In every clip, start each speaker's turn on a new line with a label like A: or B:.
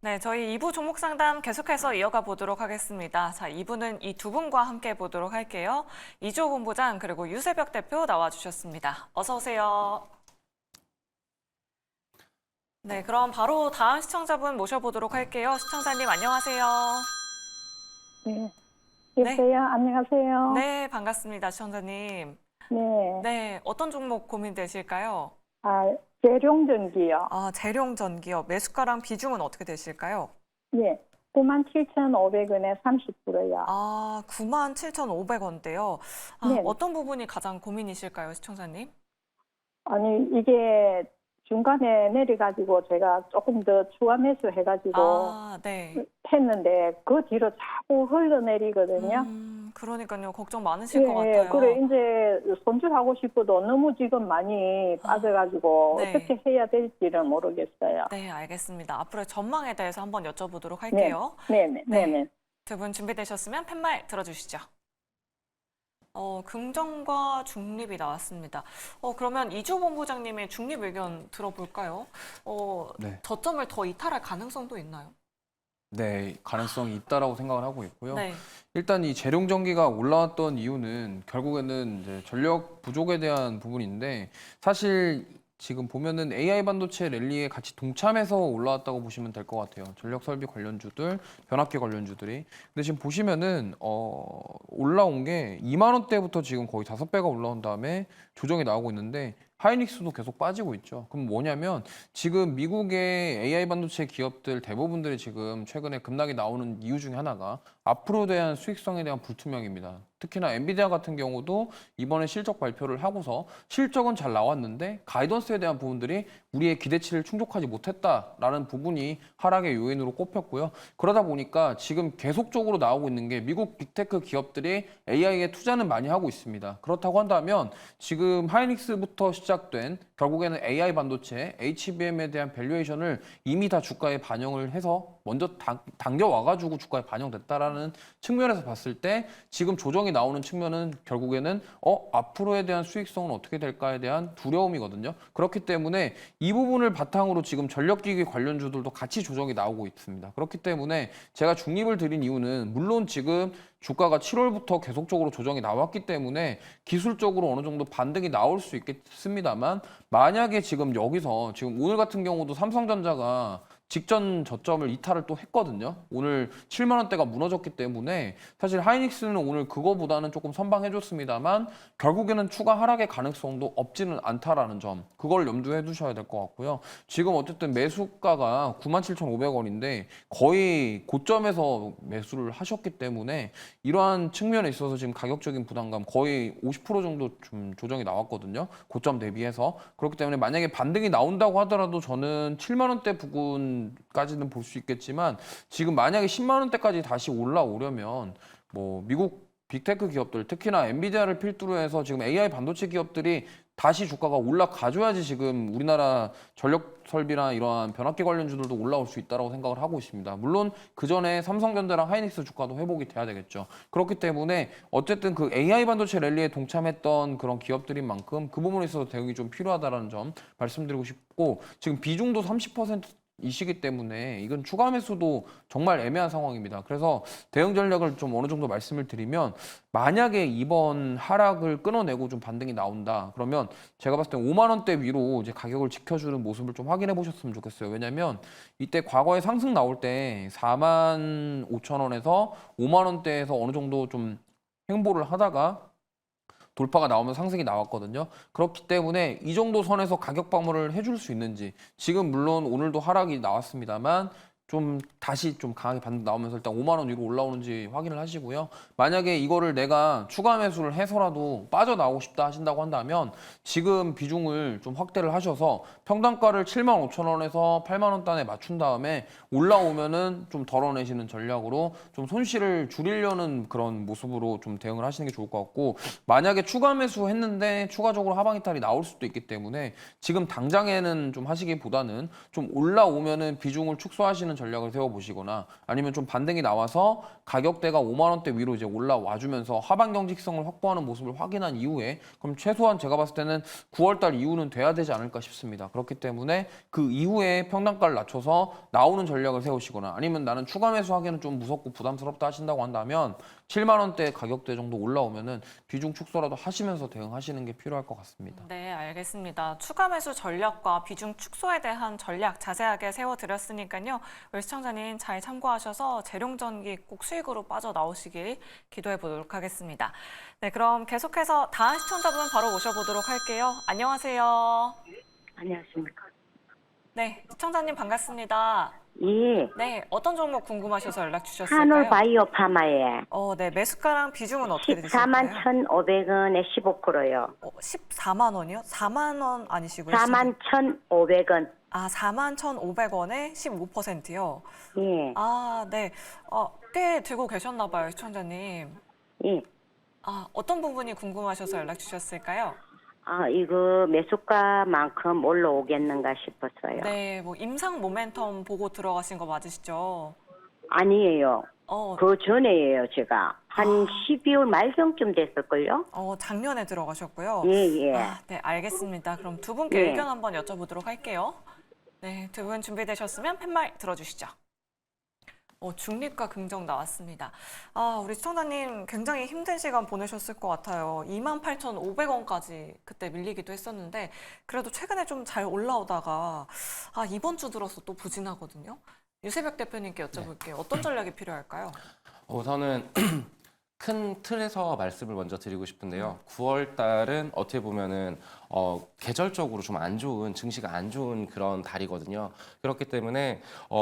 A: 네, 저희 2부 종목 상담 계속해서 이어가 보도록 하겠습니다. 자, 2부는 이 두 분과 함께 보도록 할게요. 이주호 본부장 그리고 유세벽 대표 나와주셨습니다. 어서 오세요. 네, 그럼 바로 다음 시청자분 모셔보도록 할게요. 시청자님 안녕하세요.
B: 네. 여보세요? 안녕하세요.
A: 네, 반갑습니다, 시청자님.
B: 네.
A: 네, 어떤 종목 고민되실까요?
B: 재룡전기요.
A: 재룡전기업 매수가랑 비중은 어떻게 되실까요?
B: 네. 97,500원에 30%요.
A: 97,500원대요.
B: 네.
A: 어떤 부분이 가장 고민이실까요, 시청자님?
B: 아니, 이게 중간에 내려가지고 제가 조금 더 추가 매수 해가지고
A: 네.
B: 했는데 그 뒤로 자꾸 흘러내리거든요.
A: 그러니까요. 걱정 많으실 것
B: 예,
A: 같아요.
B: 그래, 이제 손절하고 싶어도 너무 지금 많이 빠져가지고
A: 네.
B: 어떻게 해야 될지를 모르겠어요.
A: 네, 알겠습니다. 앞으로의 전망에 대해서 한번 여쭤보도록 할게요.
B: 네네.
A: 네. 두 분 준비되셨으면 팻말 들어주시죠. 긍정과 중립이 나왔습니다. 그러면 이주호 본부장님의 중립 의견 들어볼까요?
C: 네.
A: 저점을 더 이탈할 가능성도 있나요?
C: 네, 가능성이 있다라고 생각을 하고 있고요.
A: 네.
C: 일단 이 재룡전기가 올라왔던 이유는 결국에는 이제 전력 부족에 대한 부분인데 사실 지금 보면은 AI 반도체 랠리에 같이 동참해서 올라왔다고 보시면 될 것 같아요. 전력 설비 관련주들, 변압기 관련주들이. 근데 지금 보시면은 올라온 게 2만 원대부터 지금 거의 5배가 올라온 다음에 조정이 나오고 있는데 하이닉스도 계속 빠지고 있죠. 그럼 뭐냐면 지금 미국의 AI 반도체 기업들 대부분들이 지금 최근에 급락이 나오는 이유 중에 하나가 앞으로 대한 수익성에 대한 불투명입니다. 특히나 엔비디아 같은 경우도 이번에 실적 발표를 하고서 실적은 잘 나왔는데 가이던스에 대한 부분들이 우리의 기대치를 충족하지 못했다라는 부분이 하락의 요인으로 꼽혔고요. 그러다 보니까 지금 계속적으로 나오고 있는 게 미국 빅테크 기업들이 AI에 투자는 많이 하고 있습니다. 그렇다고 한다면 지금 하이닉스부터 시작된 결국에는 AI 반도체, HBM에 대한 밸류에이션을 이미 다 주가에 반영을 해서 먼저 당겨와가지고 주가에 반영됐다라는 측면에서 봤을 때 지금 조정이 나오는 측면은 결국에는 앞으로에 대한 수익성은 어떻게 될까에 대한 두려움이거든요. 그렇기 때문에 이 부분을 바탕으로 지금 전력기기 관련주들도 같이 조정이 나오고 있습니다. 그렇기 때문에 제가 중립을 드린 이유는 물론 지금 주가가 7월부터 계속적으로 조정이 나왔기 때문에 기술적으로 어느 정도 반등이 나올 수 있겠습니다만 만약에 지금 여기서 지금 오늘 같은 경우도 삼성전자가 직전 저점을 이탈을 또 했거든요. 오늘 7만 원대가 무너졌기 때문에 사실 하이닉스는 오늘 그거보다는 조금 선방해줬습니다만 결국에는 추가 하락의 가능성도 없지는 않다라는 점, 그걸 염두에 두셔야 될 것 같고요. 지금 어쨌든 매수가가 97,500원인데 거의 고점에서 매수를 하셨기 때문에 이러한 측면에 있어서 지금 가격적인 부담감 거의 50% 정도 좀 조정이 나왔거든요. 고점 대비해서. 그렇기 때문에 만약에 반등이 나온다고 하더라도 저는 7만 원대 부근까지는 볼 수 있겠지만 지금 만약에 10만 원대까지 다시 올라오려면 뭐 미국 빅테크 기업들 특히나 엔비디아를 필두로 해서 지금 AI 반도체 기업들이 다시 주가가 올라가줘야지 지금 우리나라 전력 설비나 이러한 변압기 관련주들도 올라올 수 있다고 생각을 하고 있습니다. 물론 그 전에 삼성전자랑 하이닉스 주가도 회복이 돼야 되겠죠. 그렇기 때문에 어쨌든 그 AI 반도체 랠리에 동참했던 그런 기업들인 만큼 그 부분에 있어서 대응이 좀 필요하다는 점 말씀드리고 싶고 지금 비중도 30% 이시기 때문에 이건 추가 매수도 정말 애매한 상황입니다. 그래서 대응 전략을 좀 어느 정도 말씀을 드리면 만약에 이번 하락을 끊어내고 좀 반등이 나온다. 그러면 제가 봤을 때 5만 원대 위로 이제 가격을 지켜주는 모습을 좀 확인해 보셨으면 좋겠어요. 왜냐면 이때 과거에 상승 나올 때 4만 5천 원에서 5만 원대에서 어느 정도 좀 행보를 하다가 돌파가 나오면 상승이 나왔거든요. 그렇기 때문에 이 정도 선에서 가격 방어를 해줄 수 있는지 지금 물론 오늘도 하락이 나왔습니다만 좀 다시 좀 강하게 반등 나오면서 일단 5만 원 위로 올라오는지 확인을 하시고요. 만약에 이거를 내가 추가 매수를 해서라도 빠져나오고 싶다 하신다고 한다면 지금 비중을 좀 확대를 하셔서 평단가를 7만 5천 원에서 8만 원 단에 맞춘 다음에 올라오면은 좀 덜어내시는 전략으로 좀 손실을 줄이려는 그런 모습으로 좀 대응을 하시는 게 좋을 것 같고 만약에 추가 매수했는데 추가적으로 하방 이탈이 나올 수도 있기 때문에 지금 당장에는 좀 하시기보다는 좀 올라오면은 비중을 축소하시는 하는 전략을 세워보시거나 아니면 좀 반등이 나와서 가격대가 5만 원대 위로 이제 올라와주면서 하반 경직성을 확보하는 모습을 확인한 이후에 그럼 최소한 제가 봤을 때는 9월 달 이후는 돼야 되지 않을까 싶습니다. 그렇기 때문에 그 이후에 평단가를 낮춰서 나오는 전략을 세우시거나 아니면 나는 추가 매수하기는 좀 무섭고 부담스럽다 하신다고 한다면 7만 원대 가격대 정도 올라오면은 비중 축소라도 하시면서 대응하시는 게 필요할 것 같습니다.
A: 네, 알겠습니다. 추가 매수 전략과 비중 축소에 대한 전략 자세하게 세워드렸으니까요. 우리 시청자님 잘 참고하셔서 재룡전기 꼭 수익으로 빠져나오시길 기도해 보도록 하겠습니다. 네, 그럼 계속해서 다음 시청자분 바로 모셔보도록 할게요. 안녕하세요.
D: 안녕하십니까.
A: 네, 시청자님 반갑습니다.
D: 예.
A: 네, 어떤 종목 궁금하셔서 연락 주셨을까요?
D: 한올바이오 파마에
A: 네, 매수가랑 비중은 어떻게 되실까요?
D: 14만 1,500원에 15%요.
A: 14만 원이요? 4만 원 아니시고요?
D: 4만 1,500원.
A: 4만 1,500원에 15%요?
D: 예.
A: 네. 꽤 들고 계셨나 봐요, 시청자님.
D: 예.
A: 어떤 부분이 궁금하셔서 연락 주셨을까요?
D: 이거 매수가만큼 올라오겠는가 싶어서요.
A: 네, 뭐 임상 모멘텀 보고 들어가신 거 맞으시죠?
D: 아니에요. 그 전에예요, 제가. 한 12월 말경쯤 됐을걸요?
A: 작년에 들어가셨고요.
D: 예, 예.
A: 네, 알겠습니다. 그럼 두 분께
D: 예.
A: 의견 한번 여쭤보도록 할게요. 네, 두 분 준비되셨으면 팻말 들어주시죠. 중립과 긍정 나왔습니다. 우리 시청자님 굉장히 힘든 시간 보내셨을 것 같아요. 28,500원까지 그때 밀리기도 했었는데 그래도 최근에 좀 잘 올라오다가 이번 주 들어서 또 부진하거든요. 유세벽 대표님께 여쭤볼게요. 어떤 전략이 필요할까요?
E: 우선은 큰 틀에서 말씀을 먼저 드리고 싶은데요. 9월 달은 어떻게 보면은 계절적으로 좀 안 좋은, 증시가 안 좋은 그런 달이거든요. 그렇기 때문에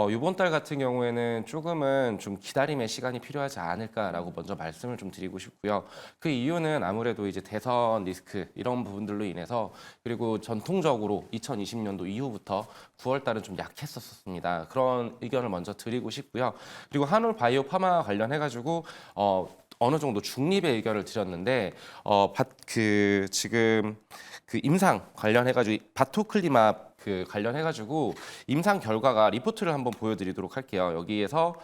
E: 이번 달 같은 경우에는 조금은 좀 기다림의 시간이 필요하지 않을까라고 먼저 말씀을 좀 드리고 싶고요. 그 이유는 아무래도 이제 대선 리스크 이런 부분들로 인해서 그리고 전통적으로 2020년도 이후부터 9월 달은 좀 약했었습니다. 그런 의견을 먼저 드리고 싶고요. 그리고 한올 바이오 파마 관련해가지고 어느 정도 중립의 의견을 드렸는데 지금 그 임상 관련해가지고 바토클리맙 그 관련해가지고 임상 결과가 리포트를 한번 보여드리도록 할게요. 여기에서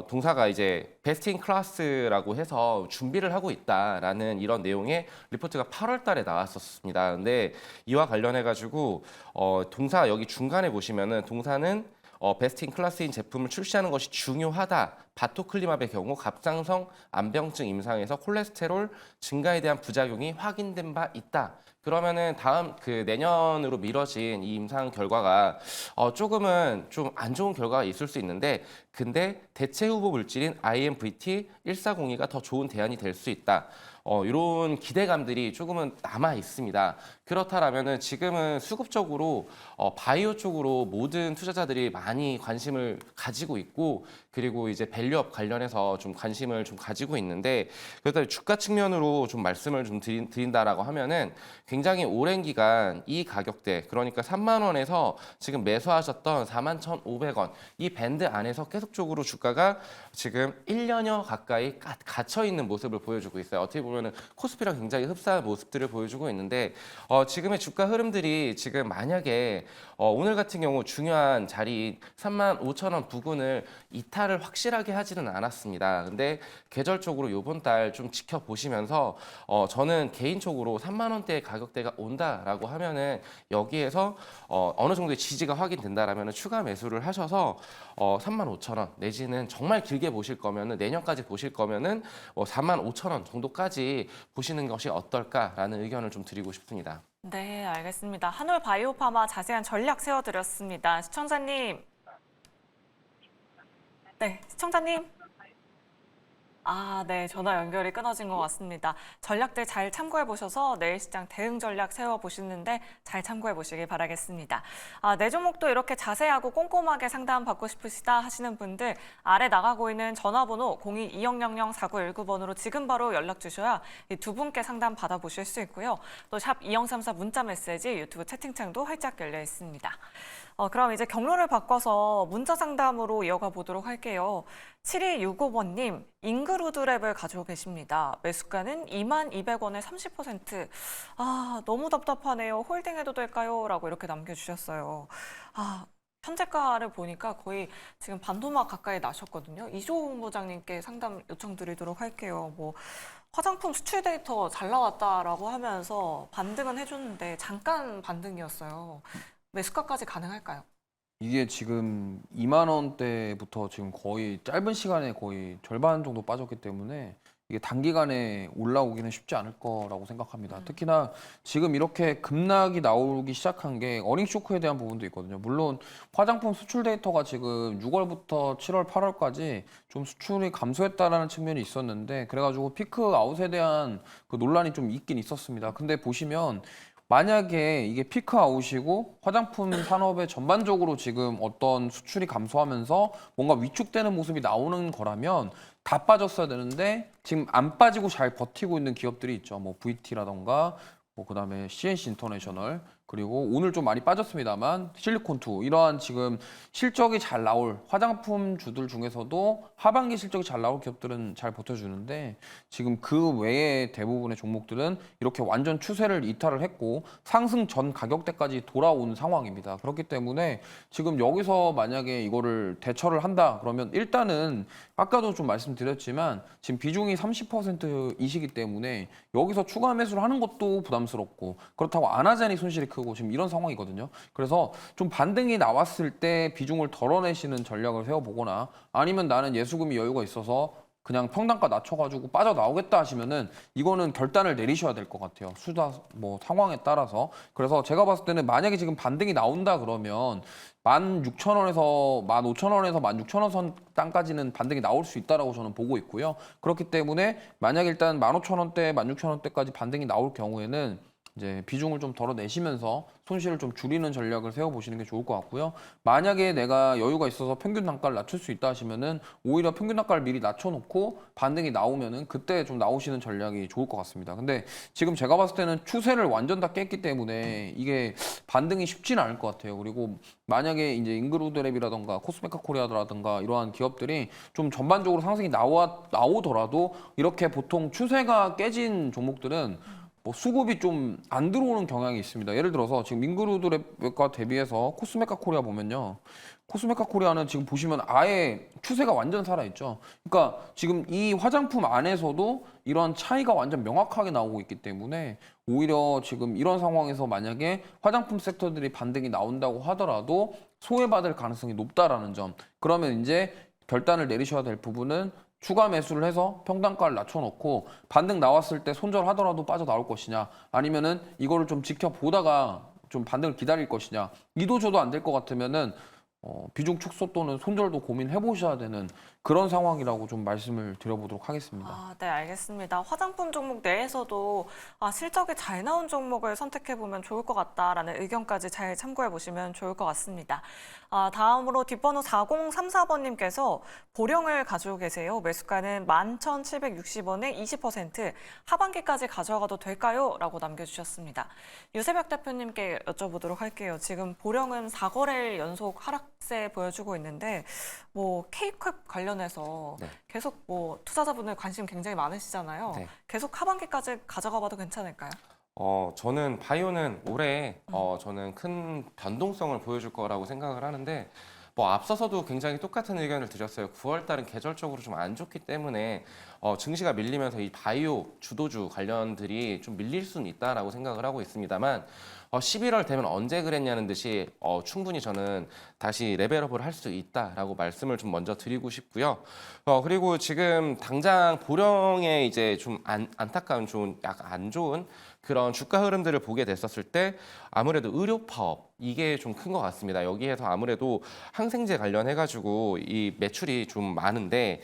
E: 동사가 이제 베스트 인 클래스라고 해서 준비를 하고 있다라는 이런 내용의 리포트가 8월 달에 나왔었습니다. 근데 이와 관련해가지고 동사 여기 중간에 보시면은 동사는 베스트 인 클래스인 제품을 출시하는 것이 중요하다. 바토클리맙의 경우 갑상선 암병증 임상에서 콜레스테롤 증가에 대한 부작용이 확인된 바 있다. 그러면은 다음 그 내년으로 미뤄진 이 임상 결과가 조금은 좀 안 좋은 결과가 있을 수 있는데 근데 대체 후보 물질인 IMVT 1402가 더 좋은 대안이 될 수 있다. 이런 기대감들이 조금은 남아 있습니다. 그렇다라면은 지금은 수급적으로 바이오 쪽으로 모든 투자자들이 많이 관심을 가지고 있고 그리고 이제 밸류업 관련해서 좀 관심을 좀 가지고 있는데 그렇다 주가 측면으로 좀 말씀을 좀 드린다라고 하면은 굉장히 오랜 기간 이 가격대 그러니까 3만 원에서 지금 매수하셨던 41,500원 이 밴드 안에서 계속적으로 주가가 지금 1년여 가까이 갇혀 있는 모습을 보여주고 있어요. 어떻게 보면은 코스피랑 굉장히 흡사한 모습들을 보여주고 있는데 지금의 주가 흐름들이 지금 만약에 오늘 같은 경우 중요한 자리 35,000원 부근을 이탈을 확실하게 하지는 않았습니다. 근데 계절적으로 이번 달 좀 지켜보시면서 저는 개인적으로 3만 원대의 가격대가 온다라고 하면은 여기에서 어느 정도의 지지가 확인된다라면 추가 매수를 하셔서 35,000원 내지는 정말 길게 보실 거면은 내년까지 보실 거면은 45,000원 정도까지 보시는 것이 어떨까라는 의견을 좀 드리고 싶습니다.
A: 네, 알겠습니다. 한올 바이오파마 자세한 전략 세워드렸습니다. 시청자님. 네, 시청자님. 네, 전화 연결이 끊어진 것 같습니다. 전략들 잘 참고해 보셔서 내일 시장 대응 전략 세워 보시는데 잘 참고해 보시길 바라겠습니다. 내 종목도 이렇게 자세하고 꼼꼼하게 상담 받고 싶으시다 하시는 분들 아래 나가고 있는 전화번호 02-2000-4919번으로 지금 바로 연락 주셔야 이 두 분께 상담 받아보실 수 있고요. 또 샵 2034 문자 메시지 유튜브 채팅창도 활짝 열려 있습니다. 그럼 이제 경로를 바꿔서 문자 상담으로 이어가 보도록 할게요. 7265번님, 잉그루드랩을 가지고 계십니다. 매수가는 22,200원에 30%. 너무 답답하네요. 홀딩해도 될까요? 라고 이렇게 남겨주셨어요. 현재가를 보니까 거의 지금 반토막 가까이 나셨거든요. 이조훈 부장님께 상담 요청드리도록 할게요. 뭐 화장품 수출 데이터 잘 나왔다라고 하면서 반등은 해줬는데 잠깐 반등이었어요. 매수가까지 가능할까요?
C: 이게 지금 2만 원대부터 지금 거의 짧은 시간에 거의 절반 정도 빠졌기 때문에 이게 단기간에 올라오기는 쉽지 않을 거라고 생각합니다. 특히나 지금 이렇게 급락이 나오기 시작한 게 어닝 쇼크에 대한 부분도 있거든요. 물론 화장품 수출 데이터가 지금 6월부터 7월, 8월까지 좀 수출이 감소했다라는 측면이 있었는데 그래가지고 피크 아웃에 대한 그 논란이 좀 있긴 있었습니다. 근데 보시면 만약에 이게 피크 아웃이고 화장품 산업에 전반적으로 지금 어떤 수출이 감소하면서 뭔가 위축되는 모습이 나오는 거라면 다 빠졌어야 되는데 지금 안 빠지고 잘 버티고 있는 기업들이 있죠. 뭐 VT라던가 뭐 그다음에 CNC 인터내셔널 그리고 오늘 좀 많이 빠졌습니다만 실리콘2 이러한 지금 실적이 잘 나올 화장품 주들 중에서도 하반기 실적이 잘 나올 기업들은 잘 버텨주는데 지금 그 외의 대부분의 종목들은 이렇게 완전 추세를 이탈을 했고 상승 전 가격대까지 돌아온 상황입니다. 그렇기 때문에 지금 여기서 만약에 이거를 대처를 한다 그러면 일단은 아까도 좀 말씀드렸지만 지금 비중이 30%이시기 때문에 여기서 추가 매수를 하는 것도 부담스럽고 그렇다고 안 하자니 손실이 크고 지금 이런 상황이거든요. 그래서 좀 반등이 나왔을 때 비중을 덜어내시는 전략을 세워보거나 아니면 나는 예수금이 여유가 있어서 그냥 평단가 낮춰가지고 빠져나오겠다 하시면은 이거는 결단을 내리셔야 될 것 같아요. 수다 뭐 상황에 따라서. 그래서 제가 봤을 때는 만약에 지금 반등이 나온다 그러면 16,000원에서 15,000원에서 16,000원 선 땅까지는 반등이 나올 수 있다라고 저는 보고 있고요. 그렇기 때문에 만약 일단 15,000원대, 16,000원대까지 반등이 나올 경우에는 이제 비중을 좀 덜어내시면서 손실을 좀 줄이는 전략을 세워보시는 게 좋을 것 같고요. 만약에 내가 여유가 있어서 평균 단가를 낮출 수 있다 하시면은 오히려 평균 단가를 미리 낮춰놓고 반등이 나오면은 그때 좀 나오시는 전략이 좋을 것 같습니다. 근데 지금 제가 봤을 때는 추세를 완전 다 깼기 때문에 이게 반등이 쉽지는 않을 것 같아요. 그리고 만약에 이제 잉그루드랩이라던가 코스메카 코리아라던가 이러한 기업들이 좀 전반적으로 상승이 나오더라도 이렇게 보통 추세가 깨진 종목들은 뭐 수급이 좀 안 들어오는 경향이 있습니다. 예를 들어서 지금 잉그루드랩과 대비해서 코스메카 코리아 보면요. 코스메카 코리아는 지금 보시면 아예 추세가 완전 살아있죠. 그러니까 지금 이 화장품 안에서도 이런 차이가 완전 명확하게 나오고 있기 때문에 오히려 지금 이런 상황에서 만약에 화장품 섹터들이 반등이 나온다고 하더라도 소외받을 가능성이 높다라는 점. 그러면 이제 결단을 내리셔야 될 부분은 추가 매수를 해서 평단가를 낮춰놓고 반등 나왔을 때 손절하더라도 빠져나올 것이냐 아니면은 이거를 좀 지켜보다가 좀 반등을 기다릴 것이냐 이도저도 안 될 것 같으면은 비중 축소 또는 손절도 고민해 보셔야 되는 그런 상황이라고 좀 말씀을 드려보도록 하겠습니다.
A: 네, 알겠습니다. 화장품 종목 내에서도 실적이 잘 나온 종목을 선택해보면 좋을 것 같다라는 의견까지 잘 참고해 보시면 좋을 것 같습니다. 다음으로 뒷번호 4034번님께서 보령을 가지고 계세요. 매수가는 11,760원에 20% 하반기까지 가져가도 될까요? 라고 남겨주셨습니다. 유세벽 대표님께 여쭤보도록 할게요. 지금 보령은 4거래일 연속 하락세 보여주고 있는데 뭐 K컵 관련해서
E: 네.
A: 계속 뭐 투자자분들 관심 굉장히 많으시잖아요.
E: 네.
A: 계속 하반기까지 가져가 봐도 괜찮을까요?
E: 저는 바이오는 올해 저는 큰 변동성을 보여줄 거라고 생각을 하는데 뭐 앞서서도 굉장히 똑같은 의견을 드렸어요. 9월 달은 계절적으로 좀 안 좋기 때문에 증시가 밀리면서 이 바이오 주도주 관련들이 좀 밀릴 수는 있다라고 생각을 하고 있습니다만 11월 되면 언제 그랬냐는 듯이 충분히 저는 다시 레벨업을 할 수 있다라고 말씀을 좀 먼저 드리고 싶고요. 그리고 지금 당장 보령에 이제 좀 안타까운 좀 약간 안 좋은 그런 주가 흐름들을 보게 됐었을 때 아무래도 의료 파업 이게 좀 큰 것 같습니다. 여기에서 아무래도 항생제 관련해가지고 이 매출이 좀 많은데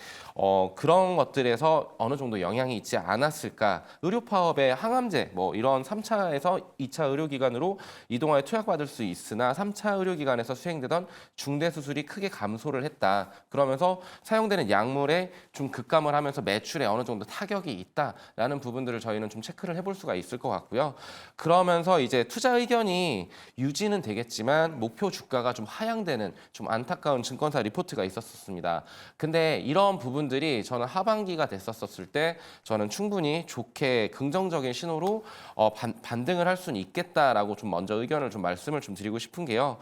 E: 그런 것들에서 어느 정도 영향이 있지 않았을까? 의료 파업의 항암제 뭐 이런 3차에서 2차 의료기관으로 이동하여 투약받을 수 있으나 3차 의료기관에서 수행되던 중대 수술이 크게 감소를 했다. 그러면서 사용되는 약물에 좀 급감을 하면서 매출에 어느 정도 타격이 있다라는 부분들을 저희는 좀 체크를 해볼 수가 있을 것 같고요. 그러면서 이제 투자 의견이 유지는 되겠지만 목표 주가가 좀 하향되는 좀 안타까운 증권사 리포트가 있었습니다. 근데 이런 부분들이 저는 하반기가 됐었을 때 저는 충분히 좋게 긍정적인 신호로 반등을 할 수는 있겠다라고 않을까라고 좀 먼저 의견을 좀 말씀을 좀 드리고 싶은 게요.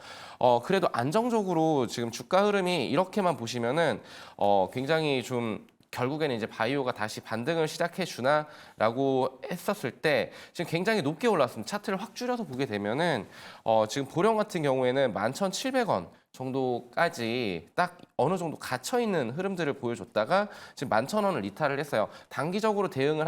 E: 그래도 안정적으로 지금 주가 흐름이 이렇게만 보시면은 굉장히 좀 결국에는 이제 바이오가 다시 반등을 시작해 주나라고 했었을 때 지금 굉장히 높게 올랐습니다. 차트를 확 줄여서 보게 되면은 지금 보령 같은 경우에는 11,700원 정도까지 딱 어느 정도 갇혀 있는 흐름들을 보여줬다가 지금 11,000원을 이탈을 했어요. 단기적으로 대응을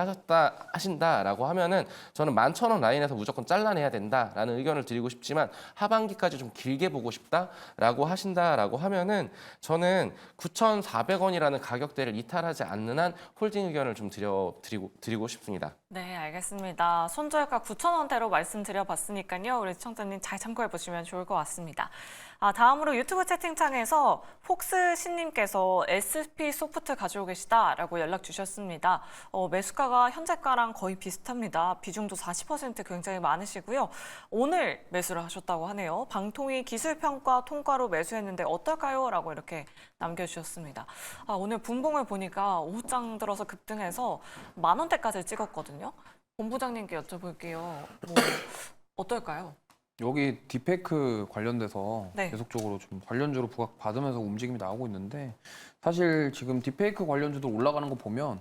E: 하신다라고 하면은 저는 11,000원 라인에서 무조건 잘라내야 된다라는 의견을 드리고 싶지만 하반기까지 좀 길게 보고 싶다라고 하신다라고 하면은 저는 9,400원이라는 가격대를 이탈하지 않는 한 홀딩 의견을 좀 드리고 싶습니다.
A: 네, 알겠습니다. 손절가 9,000원대로 말씀드려봤으니까요. 우리 시청자님 잘 참고해 보시면 좋을 것 같습니다. 다음으로 유튜브 채팅창에서 폭스 신님께서 SP 소프트 가지고 계시다라고 연락 주셨습니다. 매수가가 현재가랑 거의 비슷합니다. 비중도 40% 굉장히 많으시고요. 오늘 매수를 하셨다고 하네요. 방통위 기술평가 통과로 매수했는데 어떨까요? 라고 이렇게 남겨주셨습니다. 오늘 분봉을 보니까 오후장 들어서 급등해서 10,000원대까지 찍었거든요. 본부장님께 여쭤볼게요. 어떨까요?
C: 여기 딥페이크 관련돼서
A: 네.
C: 계속적으로 좀 관련주로 부각받으면서 움직임이 나오고 있는데 사실 지금 딥페이크 관련주도 올라가는 거 보면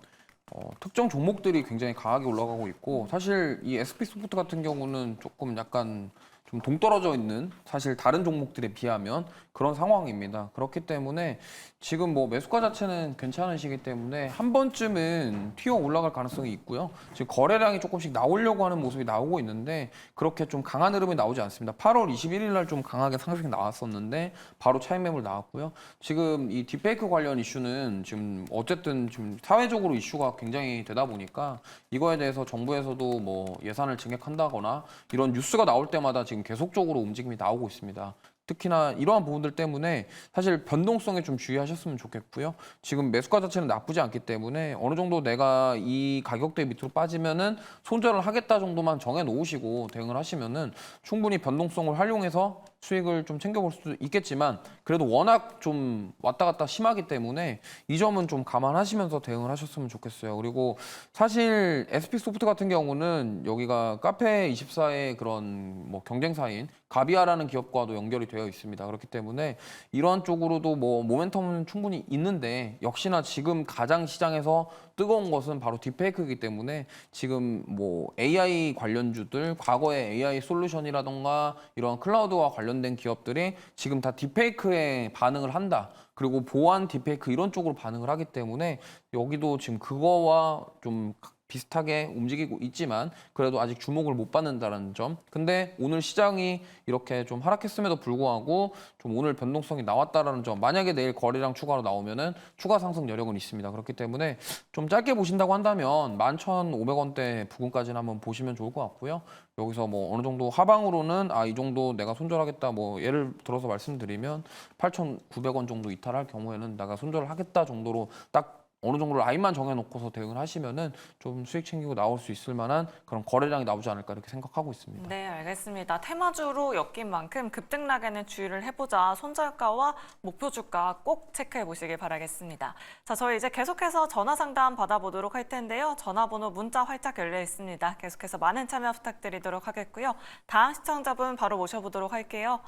C: 특정 종목들이 굉장히 강하게 올라가고 있고 사실 이 SP 소프트 같은 경우는 조금 약간 좀 동떨어져 있는 사실 다른 종목들에 비하면 그런 상황입니다. 그렇기 때문에 지금 뭐 매수가 자체는 괜찮으시기 때문에 한 번쯤은 튀어 올라갈 가능성이 있고요. 지금 거래량이 조금씩 나오려고 하는 모습이 나오고 있는데 그렇게 좀 강한 흐름이 나오지 않습니다. 8월 21일 날 좀 강하게 상승이 나왔었는데 바로 차익 매물 나왔고요. 지금 이 딥페이크 관련 이슈는 지금 어쨌든 좀 사회적으로 이슈가 굉장히 되다 보니까 이거에 대해서 정부에서도 뭐 예산을 증액한다거나 이런 뉴스가 나올 때마다 지금 계속적으로 움직임이 나오고 있습니다. 특히나 이러한 부분들 때문에 사실 변동성에 좀 주의하셨으면 좋겠고요. 지금 매수가 자체는 나쁘지 않기 때문에 어느 정도 내가 이 가격대 밑으로 빠지면은 손절을 하겠다 정도만 정해 놓으시고 대응을 하시면은 충분히 변동성을 활용해서 수익을 좀 챙겨볼 수도 있겠지만 그래도 워낙 좀 왔다 갔다 심하기 때문에 이 점은 좀 감안하시면서 대응을 하셨으면 좋겠어요. 그리고 사실 SP 소프트 같은 경우는 여기가 카페24의 그런 뭐 경쟁사인 가비아라는 기업과도 연결이 되어 있습니다. 그렇기 때문에 이러한 쪽으로도 뭐 모멘텀은 충분히 있는데 역시나 지금 가장 시장에서 뜨거운 것은 바로 딥페이크이기 때문에 지금 뭐 AI 관련주들 과거에 AI 솔루션이라던가 이런 클라우드와 관련된 기업들이 지금 다 딥페이크에 반응을 한다. 그리고 보안 딥페이크 이런 쪽으로 반응을 하기 때문에 여기도 지금 그거와 좀 비슷하게 움직이고 있지만 그래도 아직 주목을 못 받는다는 점. 근데 오늘 시장이 이렇게 좀 하락했음에도 불구하고 좀 오늘 변동성이 나왔다라는 점. 만약에 내일 거래량 추가로 나오면은 추가 상승 여력은 있습니다. 그렇기 때문에 좀 짧게 보신다고 한다면 11,500원대 부근까지는 한번 보시면 좋을 것 같고요. 여기서 뭐 어느 정도 하방으로는 이 정도 내가 손절하겠다 뭐 예를 들어서 말씀드리면 8,900원 정도 이탈할 경우에는 내가 손절을 하겠다 정도로 딱 어느 정도 라인만 정해놓고서 대응을 하시면은 좀 수익 챙기고 나올 수 있을 만한 그런 거래량이 나오지 않을까 이렇게 생각하고 있습니다.
A: 네, 알겠습니다. 테마주로 엮인 만큼 급등락에는 주의를 해보자. 손절가와 목표 주가 꼭 체크해 보시길 바라겠습니다. 자, 저희 이제 계속해서 전화 상담 받아보도록 할 텐데요. 전화번호 문자 활짝 열려 있습니다. 계속해서 많은 참여 부탁드리도록 하겠고요. 다음 시청자분 바로 모셔보도록 할게요.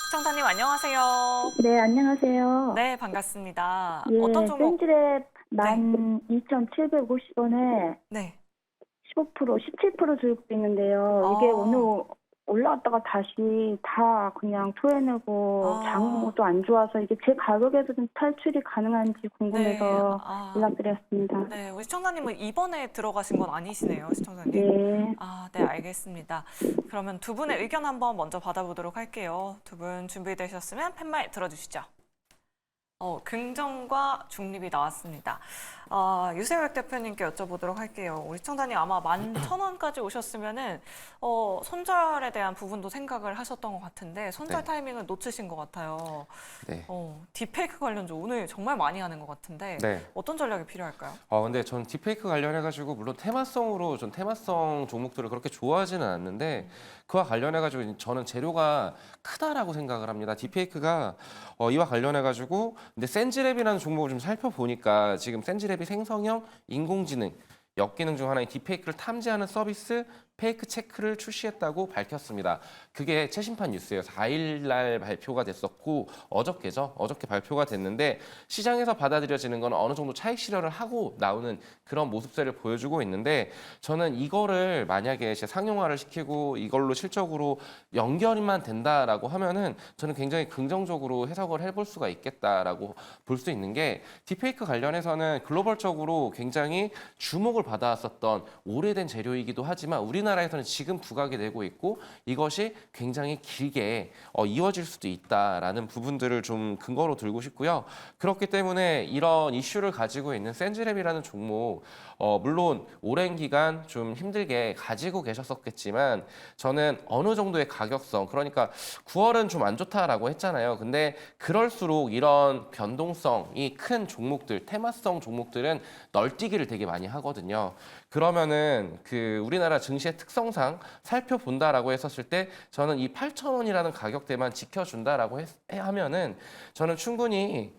A: 시청자님 안녕하세요.
F: 네, 안녕하세요.
A: 네, 반갑습니다.
F: 예,
A: 어떤 종목?
F: 센지랩 12,750원에
A: 네.
F: 15%, 17% 들고 있는데요. 이게 오늘 올라왔다가 다시 다 그냥 토해내고 장도 안 좋아서 이게 제 가격에서 좀 탈출이 가능한지 궁금해서 연락드렸습니다.
A: 네, 우리 시청자님은 이번에 들어가신 건 아니시네요, 시청자님.
F: 네.
A: 네, 알겠습니다. 그러면 두 분의 의견 한번 먼저 받아보도록 할게요. 두 분 준비되셨으면 팻말 들어주시죠. 긍정과 중립이 나왔습니다. 유세혁 대표님께 여쭤보도록 할게요. 우리 시청자님 아마 11,000원까지 오셨으면은 손절에 대한 부분도 생각을 하셨던 것 같은데 손절
E: 네.
A: 타이밍을 놓치신 것 같아요.
E: 네.
A: 딥페이크 관련주 오늘 정말 많이 하는 것 같은데
E: 네.
A: 어떤 전략이 필요할까요?
E: 근데 저는 딥페이크 관련해가지고 물론 테마성으로 전 테마성 종목들을 그렇게 좋아하지는 않는데 그와 관련해가지고 저는 재료가 크다라고 생각을 합니다. 딥페이크가 이와 관련해가지고 근데 센지랩이라는 종목을 좀 살펴보니까 지금 센지랩이 생성형 인공지능 역기능 중 하나인 딥페이크를 탐지하는 서비스 페이크 체크를 출시했다고 밝혔습니다. 그게 최신판 뉴스예요. 4일 날 발표가 됐었고 어저께죠. 어저께 발표가 됐는데 시장에서 받아들여지는 건 어느 정도 차익 실현을 하고 나오는 그런 모습들을 보여주고 있는데 저는 이거를 만약에 상용화를 시키고 이걸로 실적으로 연결만 된다라고 하면은 저는 굉장히 긍정적으로 해석을 해볼 수가 있겠다라고 볼 수 있는 게 딥페이크 관련해서는 글로벌적으로 굉장히 주목을 받아왔었던 오래된 재료이기도 하지만 우리나라에서는 지금 부각이 되고 있고 이것이 굉장히 길게 이어질 수도 있다라는 부분들을 좀 근거로 들고 싶고요. 그렇기 때문에 이런 이슈를 가지고 있는 센즈랩이라는 종목 물론 오랜 기간 좀 힘들게 가지고 계셨었겠지만 저는 어느 정도의 가격성 그러니까 9월은 좀 안 좋다라고 했잖아요. 근데 그럴수록 이런 변동성이 큰 종목들 테마성 종목들은 널뛰기를 되게 많이 하거든요. 그러면은 그 우리나라 증시의 특성상 살펴본다라고 했었을 때 저는 이 8,000원이라는 가격대만 지켜준다라고 하면은 저는 충분히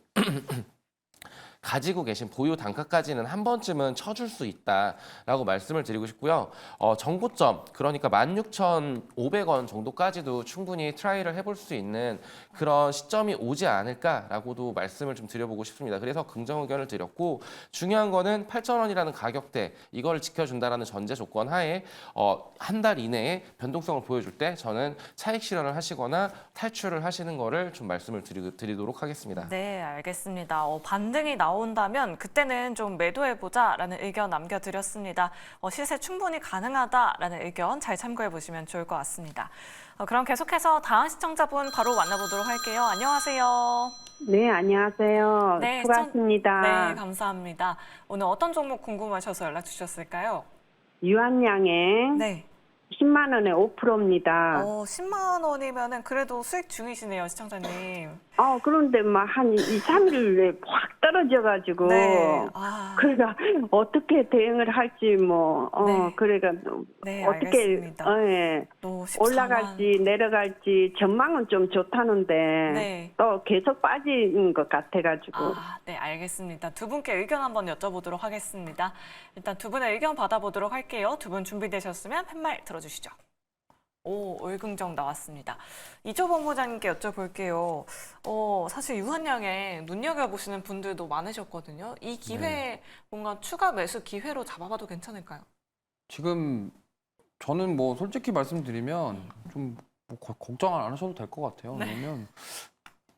E: 가지고 계신 보유 단가까지는 한 번쯤은 쳐줄 수 있다라고 말씀을 드리고 싶고요. 정고점 그러니까 16,500원 정도까지도 충분히 트라이를 해볼 수 있는 그런 시점이 오지 않을까라고도 말씀을 좀 드려보고 싶습니다. 그래서 긍정 의견을 드렸고 중요한 거는 8,000원이라는 가격대 이걸 지켜준다라는 전제 조건 하에 한 달 이내에 변동성을 보여줄 때 저는 차익 실현을 하시거나 탈출을 하시는 거를 좀 말씀을 드리도록 하겠습니다.
A: 네, 알겠습니다. 반등이 나온다면 그때는 좀 매도해보자라는 의견 남겨드렸습니다. 시세 충분히 가능하다라는 의견 잘 참고해 보시면 좋을 것 같습니다. 그럼 계속해서 다음 시청자분 바로 만나보도록 할게요. 안녕하세요.
G: 네, 안녕하세요.
A: 네,
G: 수고하십니다.
A: 네, 감사합니다. 오늘 어떤 종목 궁금하셔서 연락 주셨을까요?
G: 유한양행
A: 네.
G: 10만 원에 5%입니다.
A: 10만 원이면은 그래도 수익 중이시네요, 시청자님.
G: 그런데 막 한 2, 3일에 확 떨어져가지고.
A: 네.
G: 그러니까 어떻게 대응을 할지
A: 네.
G: 그래가
A: 네,
G: 어떻게
A: 알겠습니다.
G: 예.
A: 또 14만.
G: 올라갈지 내려갈지 전망은 좀 좋다는데
A: 네.
G: 또 계속 빠진 것 같아가지고.
A: 네, 알겠습니다. 두 분께 의견 한번 여쭤보도록 하겠습니다. 일단 두 분의 의견 받아보도록 할게요. 두 분 준비되셨으면 팻말 들어주시죠. 올긍정 나왔습니다. 이조 본부장님께 여쭤볼게요. 사실 유한양에 눈여겨보시는 분들도 많으셨거든요. 이 기회 뭔가 추가 매수 기회로 잡아봐도 괜찮을까요?
C: 지금 저는 뭐 솔직히 말씀드리면 좀 걱정 안 하셔도 될 것 같아요. 왜냐면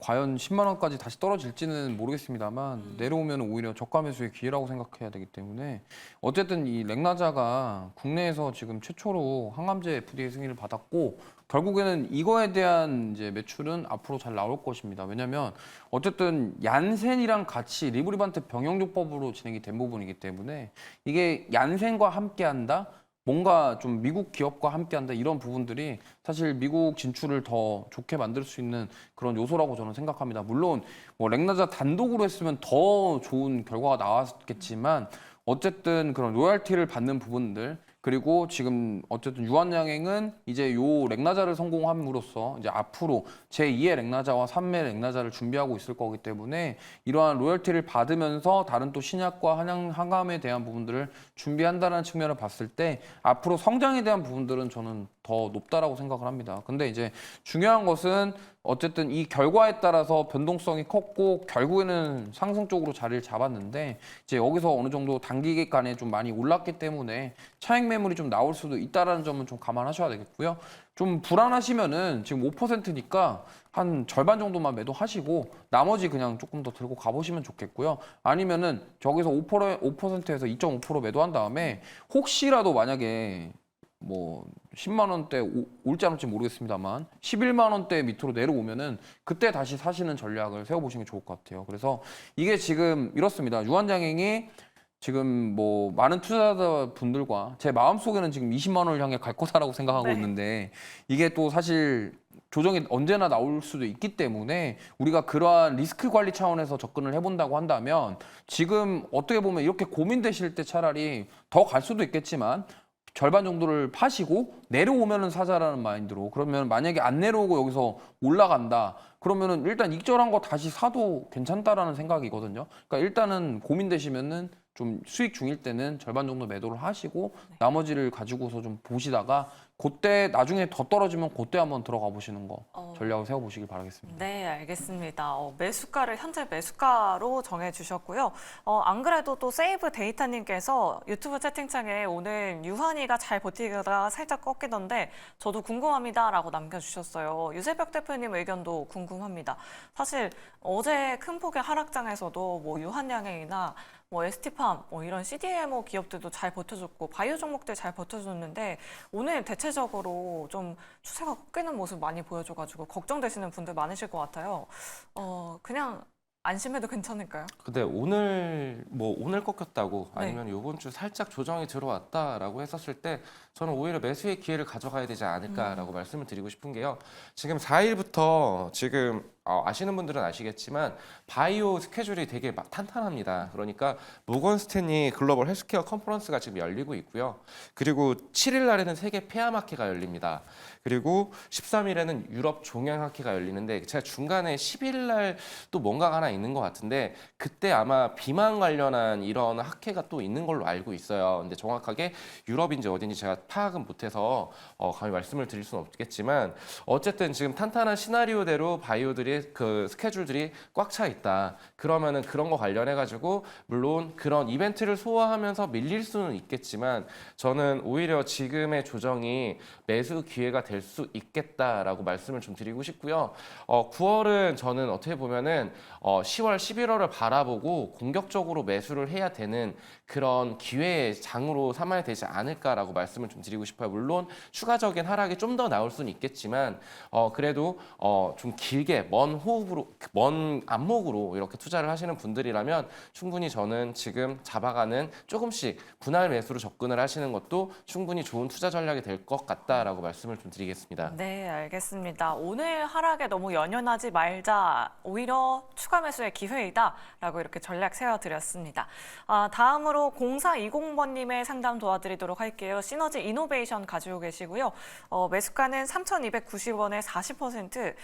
C: 과연 10만 원까지 다시 떨어질지는 모르겠습니다만 내려오면 오히려 저가 매수의 기회라고 생각해야 되기 때문에 어쨌든 이 렉나자가 국내에서 지금 최초로 항암제 FDA 승인을 받았고 결국에는 이거에 대한 이제 매출은 앞으로 잘 나올 것입니다. 왜냐하면 어쨌든 얀센이랑 같이 리브리반트 병용조법으로 진행이 된 부분이기 때문에 이게 얀센과 함께한다. 뭔가 좀 미국 기업과 함께한다 이런 부분들이 사실 미국 진출을 더 좋게 만들 수 있는 그런 요소라고 저는 생각합니다. 물론 뭐 렉나자 단독으로 했으면 더 좋은 결과가 나왔겠지만 어쨌든 그런 로열티를 받는 부분들 그리고 지금 어쨌든 유한양행은 이제 요 렉나자를 성공함으로써 이제 앞으로 제2의 렉나자와 3의 렉나자를 준비하고 있을 거기 때문에 이러한 로열티를 받으면서 다른 또 신약과 항암에 대한 부분들을 준비한다는 측면을 봤을 때 앞으로 성장에 대한 부분들은 저는 더 높다라고 생각을 합니다. 근데 이제 중요한 것은 어쨌든 이 결과에 따라서 변동성이 컸고 결국에는 상승 쪽으로 자리를 잡았는데 이제 여기서 어느 정도 단기 기간에 좀 많이 올랐기 때문에 차익 매물이 좀 나올 수도 있다라는 점은 좀 감안하셔야 되겠고요. 좀 불안하시면은 지금 5%니까 한 절반 정도만 매도하시고 나머지 그냥 조금 더 들고 가보시면 좋겠고요. 아니면은 저기서 5%에서 2.5% 매도한 다음에 혹시라도 만약에 뭐 10만 원대 올지 안 올지 모르겠습니다만 11만 원대 밑으로 내려오면은 그때 다시 사시는 전략을 세워보시는 게 좋을 것 같아요. 그래서 이게 지금 이렇습니다. 유한양행이 지금 뭐 많은 투자자 분들과 제 마음속에는 지금 20만 원을 향해 갈 거다라고 생각하고 있는데 이게 또 사실 조정이 언제나 나올 수도 있기 때문에 우리가 그러한 리스크 관리 차원에서 접근을 해본다고 한다면 지금 어떻게 보면 이렇게 고민되실 때 차라리 더 갈 수도 있겠지만 절반 정도를 파시고 내려오면은 사자라는 마인드로 그러면 만약에 안 내려오고 여기서 올라간다. 그러면은 일단 익절한 거 다시 사도 괜찮다라는 생각이거든요. 그러니까 일단은 고민되시면은 좀 수익 중일 때는 절반 정도 매도를 하시고 나머지를 가지고서 좀 보시다가 그때 나중에 더 떨어지면 그때 한번 들어가 보시는 거 전략을 세워보시길 바라겠습니다.
A: 네, 알겠습니다. 매수가를 현재 매수가로 정해주셨고요. 안 그래도 또 세이브 데이터님께서 유튜브 채팅창에 오늘 유한이가 잘 버티다가 살짝 꺾이던데 저도 궁금합니다라고 남겨주셨어요. 유재벽 대표님 의견도 궁금합니다. 사실 어제 큰 폭의 하락장에서도 뭐 유한양행이나 뭐 ST팜 이런 CDMO 기업들도 잘 버텨줬고 바이오 종목들 잘 버텨줬는데 오늘 대체적으로 좀 추세가 꺾이는 모습 많이 보여줘가지고 걱정되시는 분들 많으실 것 같아요. 그냥 안심해도 괜찮을까요?
E: 근데 오늘 꺾였다고
A: 네.
E: 아니면 이번 주 살짝 조정이 들어왔다라고 했었을 때 저는 오히려 매수의 기회를 가져가야 되지 않을까라고 말씀을 드리고 싶은 게요. 지금 4일부터 지금 아시는 분들은 아시겠지만 바이오 스케줄이 되게 탄탄합니다. 그러니까 모건 스탠리 글로벌 헬스케어 컨퍼런스가 지금 열리고 있고요. 그리고 7일 날에는 세계 폐암학회가 열립니다. 그리고 13일에는 유럽 종양학회가 열리는데 제가 중간에 10일 날 또 뭔가가 하나 있는 것 같은데 그때 아마 비만 관련한 이런 학회가 또 있는 걸로 알고 있어요. 근데 정확하게 유럽인지 어딘지 제가 파악은 못해서 감히 말씀을 드릴 수는 없겠지만 어쨌든 지금 탄탄한 시나리오대로 바이오들이 그 스케줄들이 꽉 차 있다. 그러면은 그런 거 관련해 가지고 물론 그런 이벤트를 소화하면서 밀릴 수는 있겠지만 저는 오히려 지금의 조정이 매수 기회가 될 수 있겠다라고 말씀을 좀 드리고 싶고요. 9월은 저는 어떻게 보면은 10월, 11월을 바라보고 공격적으로 매수를 해야 되는 그런 기회의 장으로 삼아야 되지 않을까라고 말씀을 좀 드리고 싶어요. 물론 추가적인 하락이 좀 더 나올 수는 있겠지만 그래도 좀 길게 먼 호흡으로 먼 안목으로 이렇게 투자를 하시는 분들이라면 충분히 저는 지금 잡아가는 조금씩 분할 매수로 접근을 하시는 것도 충분히 좋은 투자 전략이 될 것 같다라고 말씀을 좀 드리겠습니다.
A: 네, 알겠습니다. 오늘 하락에 너무 연연하지 말자. 오히려 추가 매수의 기회이다라고 이렇게 전략 세워드렸습니다. 다음으로 0420번님의 상담 도와드리도록 할게요. 시너지 이노베이션 가지고 계시고요. 매수가는 3,290원에 40%.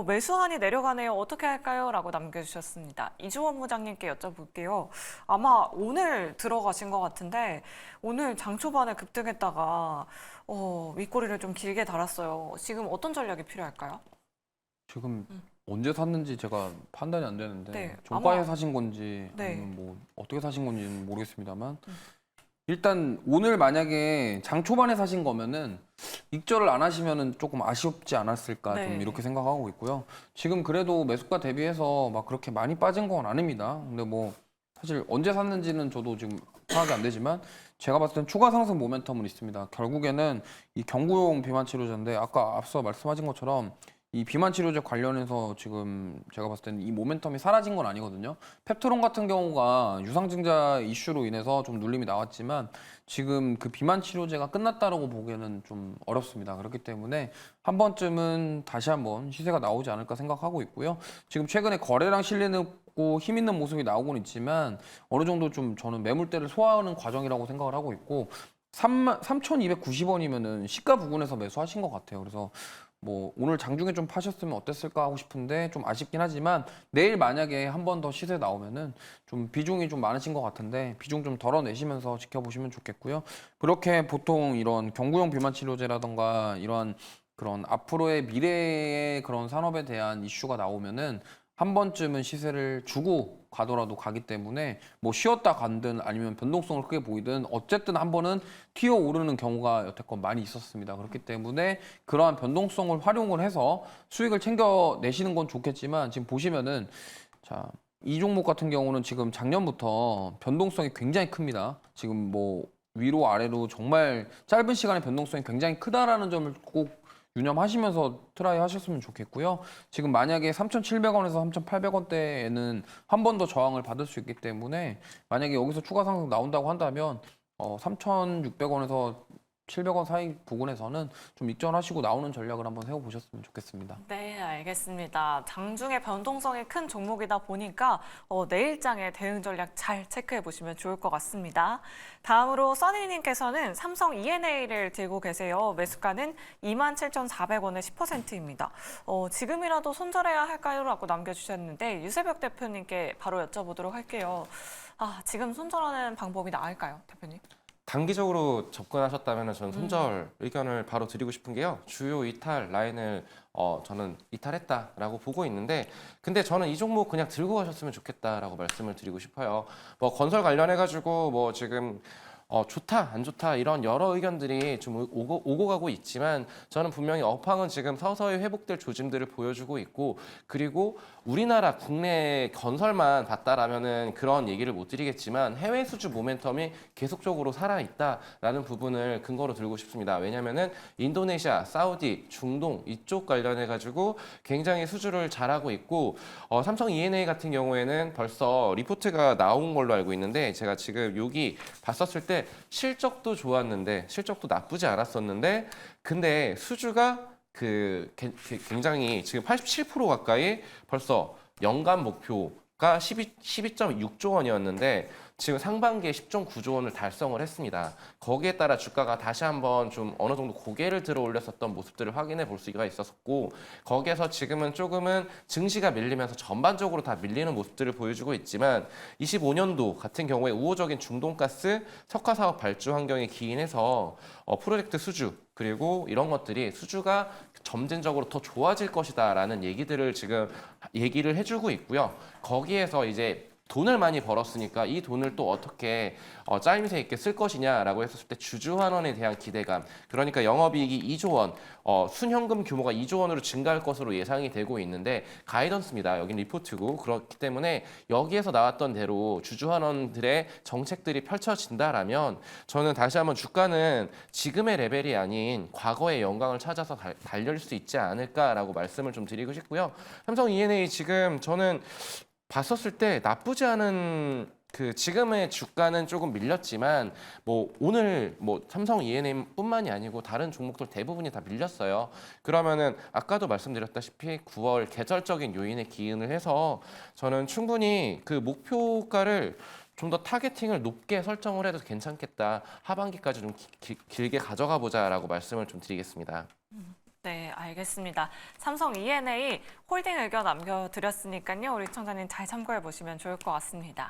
A: 매수한이 내려가네요. 어떻게 할까요? 라고 남겨주셨습니다. 이주원 부장님께 여쭤볼게요. 아마 오늘 들어가신 것 같은데 오늘 장 초반에 급등했다가 윗꼬리를 좀 길게 달았어요. 지금 어떤 전략이 필요할까요?
C: 지금 언제 샀는지 제가 판단이 안 되는데
A: 네,
C: 종가에
A: 아마-
C: 사신 건지
A: 네.
C: 아니면 뭐 어떻게 사신 건지는 모르겠습니다만 일단 오늘 만약에 장 초반에 사신 거면은 익절을 안 하시면은 조금 아쉽지 않았을까
A: 네.
C: 좀 이렇게 생각하고 있고요. 지금 그래도 매수가 대비해서 막 그렇게 많이 빠진 건 아닙니다. 근데 뭐 사실 언제 샀는지는 저도 지금 파악이 안 되지만 제가 봤을 땐 추가 상승 모멘텀은 있습니다. 결국에는 이 경구용 비만 치료제인데 아까 앞서 말씀하신 것처럼 이 비만 치료제 관련해서 지금 제가 봤을 때는 이 모멘텀이 사라진 건 아니거든요. 펩토론 같은 경우가 유상증자 이슈로 인해서 좀 눌림이 나왔지만 지금 그 비만 치료제가 끝났다라고 보기에는 좀 어렵습니다. 그렇기 때문에 한 번쯤은 다시 한번 시세가 나오지 않을까 생각하고 있고요. 지금 최근에 거래량 실리는 힘 있는 모습이 나오고는 있지만 어느 정도 좀 저는 매물대를 소화하는 과정이라고 생각을 하고 있고 3,290원이면은 시가 부근에서 매수하신 것 같아요. 그래서 뭐 오늘 장중에 좀 파셨으면 어땠을까 하고 싶은데 좀 아쉽긴 하지만 내일 만약에 한 번 더 시세 나오면은 좀 비중이 좀 많으신 것 같은데 비중 좀 덜어내시면서 지켜보시면 좋겠고요. 그렇게 보통 이런 경구용 비만 치료제라던가 이런 그런 앞으로의 미래의 그런 산업에 대한 이슈가 나오면은 한 번쯤은 시세를 주고 가더라도 가기 때문에 뭐 쉬었다 간든 아니면 변동성을 크게 보이든 어쨌든 한 번은 튀어 오르는 경우가 여태껏 많이 있었습니다. 그렇기 때문에 그러한 변동성을 활용을 해서 수익을 챙겨 내시는 건 좋겠지만 지금 보시면은 자, 이 종목 같은 경우는 지금 작년부터 변동성이 굉장히 큽니다. 지금 뭐 위로 아래로 정말 짧은 시간에 변동성이 굉장히 크다라는 점을 꼭 유념하시면서 트라이 하셨으면 좋겠고요. 지금 만약에 3,700원에서 3,800원대에는 한 번 더 저항을 받을 수 있기 때문에 만약에 여기서 추가 상승 나온다고 한다면 3,600원에서 700원 사이 부근에서는 좀 익절하시고 나오는 전략을 한번 세워보셨으면 좋겠습니다.
A: 네, 알겠습니다. 장중에 변동성이 큰 종목이다 보니까 내일장의 대응 전략 잘 체크해 보시면 좋을 것 같습니다. 다음으로 써니님께서는 삼성 E&A를 들고 계세요. 매수가는 27,400원의 10%입니다. 지금이라도 손절해야 할까요? 라고 남겨주셨는데 유세벽 대표님께 바로 여쭤보도록 할게요. 지금 손절하는 방법이 나을까요, 대표님?
E: 단기적으로 접근하셨다면 저는 손절 의견을 바로 드리고 싶은 게요. 주요 이탈 라인을 저는 이탈했다라고 보고 있는데, 근데 저는 이 종목 그냥 들고 가셨으면 좋겠다라고 말씀을 드리고 싶어요. 뭐 건설 관련해가지고 뭐 지금 좋다, 안 좋다 이런 여러 의견들이 좀 오고 가고 있지만 저는 분명히 업황은 지금 서서히 회복될 조짐들을 보여주고 있고, 그리고 우리나라 국내 건설만 봤다라면은 그런 얘기를 못 드리겠지만 해외 수주 모멘텀이 계속적으로 살아있다라는 부분을 근거로 들고 싶습니다. 왜냐면은 인도네시아, 사우디, 중동 이쪽 관련해가지고 굉장히 수주를 잘하고 있고, 삼성 E&A 같은 경우에는 벌써 리포트가 나온 걸로 알고 있는데, 제가 지금 여기 봤었을 때 실적도 좋았는데 실적도 나쁘지 않았었는데, 근데 수주가 굉장히 지금 87% 가까이 벌써 연간 목표가 12.6조 원이었는데 지금 상반기에 10.9조 원을 달성을 했습니다. 거기에 따라 주가가 다시 한번 좀 어느 정도 고개를 들어 올렸었던 모습들을 확인해 볼 수가 있었고, 거기에서 지금은 조금은 증시가 밀리면서 전반적으로 다 밀리는 모습들을 보여주고 있지만 25년도 같은 경우에 우호적인 중동가스 석화 사업 발주 환경에 기인해서 프로젝트 수주 그리고 이런 것들이 수주가 점진적으로 더 좋아질 것이다라는 얘기들을 지금 얘기를 해주고 있고요. 거기에서 이제 돈을 많이 벌었으니까 이 돈을 또 어떻게 짜임새 있게 쓸 것이냐라고 했었을 때 주주환원에 대한 기대감, 그러니까 영업이익이 2조 원, 순현금 규모가 2조 원으로 증가할 것으로 예상이 되고 있는데 가이던스입니다. 여긴 리포트고, 그렇기 때문에 여기에서 나왔던 대로 주주환원들의 정책들이 펼쳐진다라면 저는 다시 한번 주가는 지금의 레벨이 아닌 과거의 영광을 찾아서 달릴 수 있지 않을까라고 말씀을 좀 드리고 싶고요. 삼성 E&A 지금 저는 봤었을 때 나쁘지 않은 지금의 주가는 조금 밀렸지만 뭐 오늘 뭐 삼성 E&M뿐만이 아니고 다른 종목들 대부분이 다 밀렸어요. 그러면은 아까도 말씀드렸다시피 9월 계절적인 요인에 기인을 해서 저는 충분히 그 목표가를 좀 더 타겟팅을 높게 설정을 해도 괜찮겠다. 하반기까지 좀 길게 가져가 보자라고 말씀을 좀 드리겠습니다.
A: 네, 알겠습니다. 삼성 E&A 홀딩 의견 남겨드렸으니까요. 우리 청자님 잘 참고해 보시면 좋을 것 같습니다.